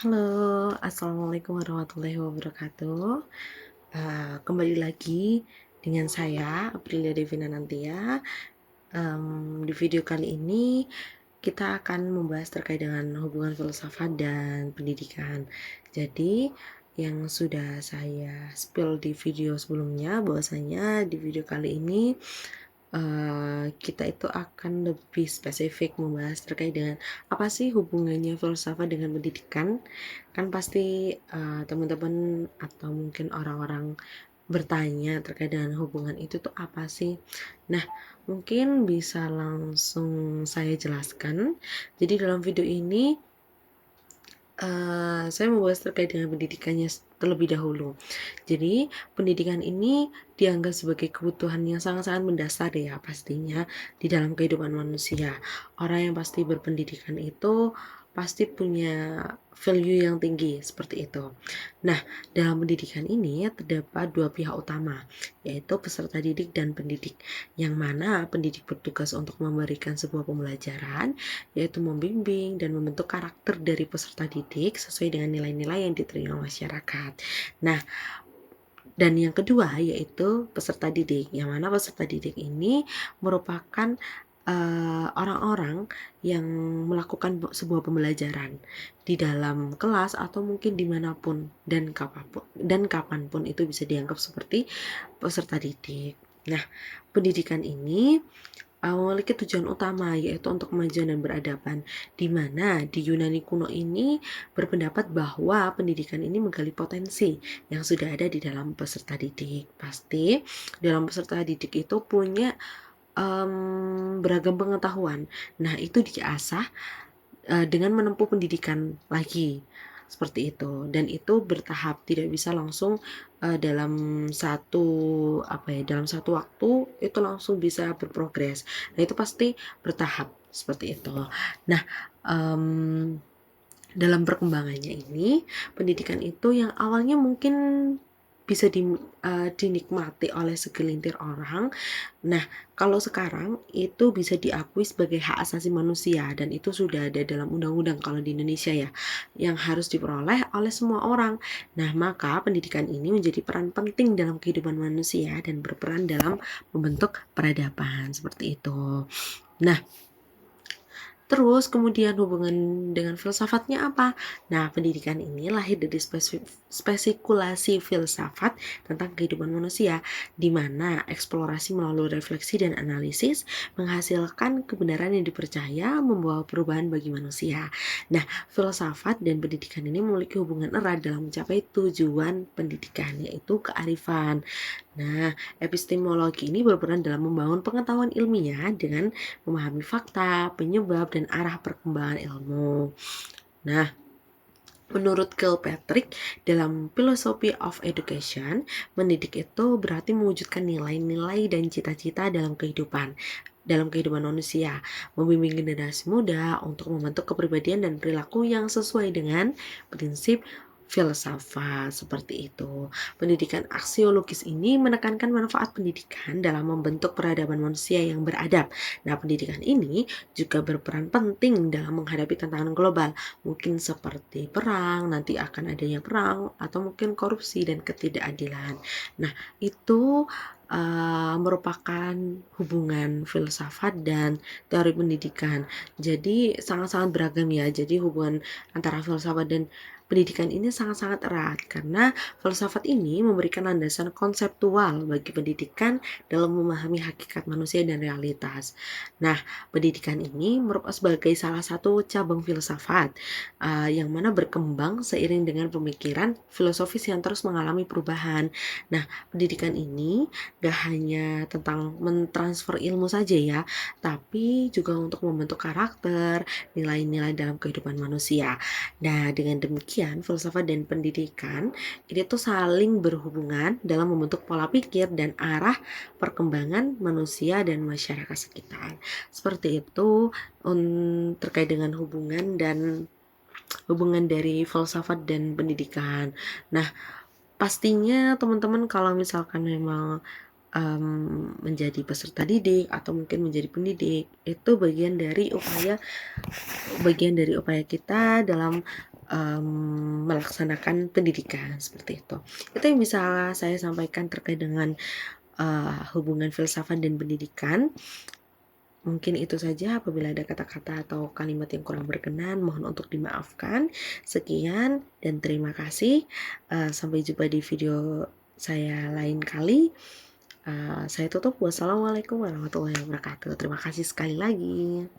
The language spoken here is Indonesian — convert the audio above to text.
Halo, assalamualaikum warahmatullahi wabarakatuh. Kembali lagi dengan saya Aprilia Devina Nantia. Di video kali ini kita akan membahas terkait dengan hubungan filsafat dan pendidikan. Jadi yang sudah saya spill di video sebelumnya, bahwasanya di video kali ini kita itu akan lebih spesifik membahas terkait dengan apa sih hubungannya filsafat dengan pendidikan. Kan pasti teman-teman atau mungkin orang-orang bertanya terkait dengan hubungan itu tuh apa sih. Nah, mungkin bisa langsung saya jelaskan. Jadi dalam video ini saya membahas terkait dengan pendidikannya terlebih dahulu. Jadi, pendidikan ini dianggap sebagai kebutuhan yang sangat-sangat mendasar ya pastinya di dalam kehidupan manusia. Orang yang pasti berpendidikan itu pasti punya value yang tinggi seperti itu. Nah, dalam pendidikan ini terdapat dua pihak utama, yaitu peserta didik dan pendidik. Yang mana pendidik bertugas untuk memberikan sebuah pembelajaran, yaitu membimbing dan membentuk karakter dari peserta didik sesuai dengan nilai-nilai yang diterima masyarakat. Nah, dan yang kedua yaitu peserta didik, yang mana peserta didik ini merupakan orang-orang yang melakukan sebuah pembelajaran di dalam kelas atau mungkin dimanapun dan kapanpun itu bisa dianggap seperti peserta didik. Nah, pendidikan ini memiliki tujuan utama yaitu untuk kemajuan dan beradaban, di mana di Yunani kuno ini berpendapat bahwa pendidikan ini menggali potensi yang sudah ada di dalam peserta didik. Pasti dalam peserta didik itu punya beragam pengetahuan. Nah, itu diasah dengan menempuh pendidikan lagi seperti itu, dan itu bertahap, tidak bisa langsung dalam dalam satu waktu itu langsung bisa berprogres. Nah, itu pasti bertahap seperti itu. Nah, dalam perkembangannya ini, pendidikan itu yang awalnya mungkin bisa dinikmati oleh segelintir orang. Nah, kalau sekarang itu bisa diakui sebagai hak asasi manusia dan itu sudah ada dalam undang-undang kalau di Indonesia ya, yang harus diperoleh oleh semua orang. Nah, maka pendidikan ini menjadi peran penting dalam kehidupan manusia dan berperan dalam membentuk peradaban seperti itu. Nah, terus kemudian hubungan dengan filsafatnya apa? Nah, pendidikan ini lahir dari spekulasi filsafat tentang kehidupan manusia, di mana eksplorasi melalui refleksi dan analisis menghasilkan kebenaran yang dipercaya membawa perubahan bagi manusia. Nah, filsafat dan pendidikan ini memiliki hubungan erat dalam mencapai tujuan pendidikan, yaitu kearifan. Nah, epistemologi ini berperan dalam membangun pengetahuan ilmiah dengan memahami fakta, penyebab, dan arah perkembangan ilmu. Nah, menurut Kilpatrick, dalam Philosophy of Education, mendidik itu berarti mewujudkan nilai-nilai dan cita-cita dalam kehidupan manusia, membimbing generasi muda untuk membentuk kepribadian dan perilaku yang sesuai dengan prinsip filsafat seperti itu. Pendidikan aksiologis ini menekankan manfaat pendidikan dalam membentuk peradaban manusia yang beradab. Nah, pendidikan ini juga berperan penting dalam menghadapi tantangan global, mungkin seperti perang, nanti akan adanya perang, atau mungkin korupsi dan ketidakadilan. Nah, itu merupakan hubungan filsafat dan teori pendidikan. Jadi sangat-sangat beragam ya. Jadi hubungan antara filsafat dan pendidikan ini sangat-sangat erat karena filsafat ini memberikan landasan konseptual bagi pendidikan dalam memahami hakikat manusia dan realitas. Nah, pendidikan ini merupakan sebagai salah satu cabang filsafat yang mana berkembang seiring dengan pemikiran filosofis yang terus mengalami perubahan. Nah, pendidikan ini gak hanya tentang mentransfer ilmu saja ya, tapi juga untuk membentuk karakter, nilai-nilai dalam kehidupan manusia. Nah, dengan demikian, filsafat dan pendidikan ini tuh saling berhubungan dalam membentuk pola pikir dan arah perkembangan manusia dan masyarakat sekitar. Seperti itu terkait dengan hubungan dari filsafat dan pendidikan. Nah, pastinya teman-teman kalau misalkan memang menjadi peserta didik atau mungkin menjadi pendidik, itu bagian dari upaya kita dalam melaksanakan pendidikan seperti itu. Itu yang bisa saya sampaikan terkait dengan hubungan filsafat dan pendidikan. Mungkin itu saja, apabila ada kata-kata atau kalimat yang kurang berkenan, mohon untuk dimaafkan. Sekian dan terima kasih. Sampai jumpa di video saya lain kali. Saya tutup. Wassalamualaikum warahmatullahi wabarakatuh. Terima kasih sekali lagi.